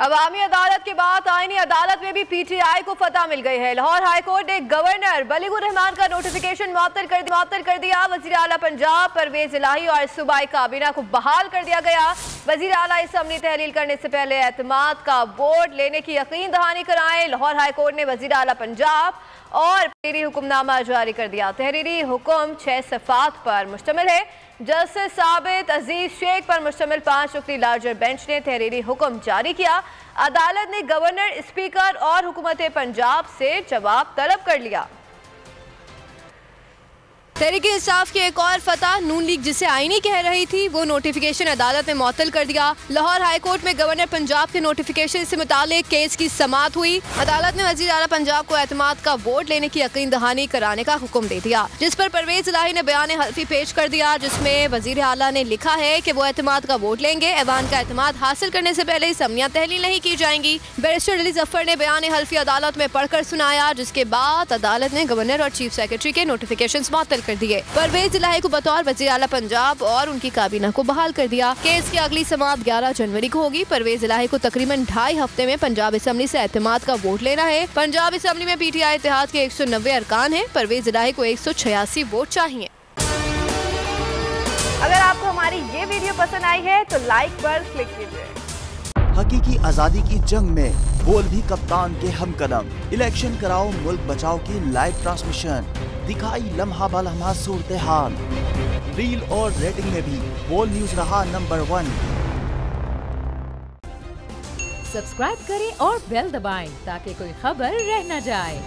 अवामी अदालत के बाद आईनी अदालत में भी पीटीआई को फतह मिल गई है। लाहौर हाईकोर्ट ने गवर्नर बलीगुर रहमान का नोटिफिकेशन मुअत्तल कर दिया। वजीर आला पंजाब परवेज इलाही और सूबाई काबीना को बहाल कर दिया गया। वजीर आला असम्बली तहलील करने से पहले एतमाद का वोट लेने की यकीन दहानी कराएं। लाहौर हाईकोर्ट ने वजीर आला पंजाब और तहरीरी हुक्मनामा जारी कर दिया। तहरीरी हुक्म 6 सफ़ात पर मुश्तमिल है। जस्टिस साबित अजीज शेख पर मुश्तमिल 5 रुकनी लार्जर बेंच ने तहरीरी हुक्म जारी किया। अदालत ने गवर्नर, स्पीकर और हुकूमत पंजाब से जवाब तलब कर लिया। तहरीक इंसाफ की एक और फतह, नून लीग जिसे आईनी कह रही थी वो नोटिफिकेशन अदालत ने मुअत्तल कर दिया। लाहौर हाईकोर्ट में गवर्नर पंजाब के नोटिफिकेशन से मुतालिक केस की समाअत हुई। अदालत ने वजीर आला पंजाब को एतमाद का वोट लेने की यकीन दहानी कराने का हुक्म दे दिया, जिस पर परवेज इलाही ने बयान हल्फी पेश कर दिया, जिसमें वजीर आला ने लिखा है कि वो एतमाद का वोट लेंगे। ऐवान का एतमाद हासिल करने से पहले असम्बलियां तहलील नहीं की जाएंगी। बैरिस्टर अली जफर ने बयान हल्फी अदालत में पढ़कर सुनाया, जिसके बाद अदालत ने गवर्नर और चीफ सेक्रेटरी के नोटिफिकेशन मुअत्तल कर दिए। परवेज इलाही को बतौर वजीर आला पंजाब और उनकी काबीना को बहाल कर दिया। केस की अगली समाअत 11 जनवरी को होगी। परवेज इलाही को तकरीबन 2.5 हफ्ते में पंजाब असम्बली से एतमाद का वोट लेना है। पंजाब असम्बली में पीटीआई इत्तेहाद के 190 अरकान हैं। परवेज इलाही को 186 वोट चाहिए। अगर आपको हमारी ये वीडियो पसंद आई है तो लाइक पर क्लिक कीजिए। हकीकी आजादी की जंग में बोल भी कप्तान के हम कदम। इलेक्शन कराओ मुल्क बचाओ की लाइव ट्रांसमिशन, दिखाई लम्हा ब लम्हा सूरत हाल। रील और रेटिंग में भी बोल न्यूज रहा नंबर 1। सब्सक्राइब करें और बेल दबाएं ताकि कोई खबर रह न जाए।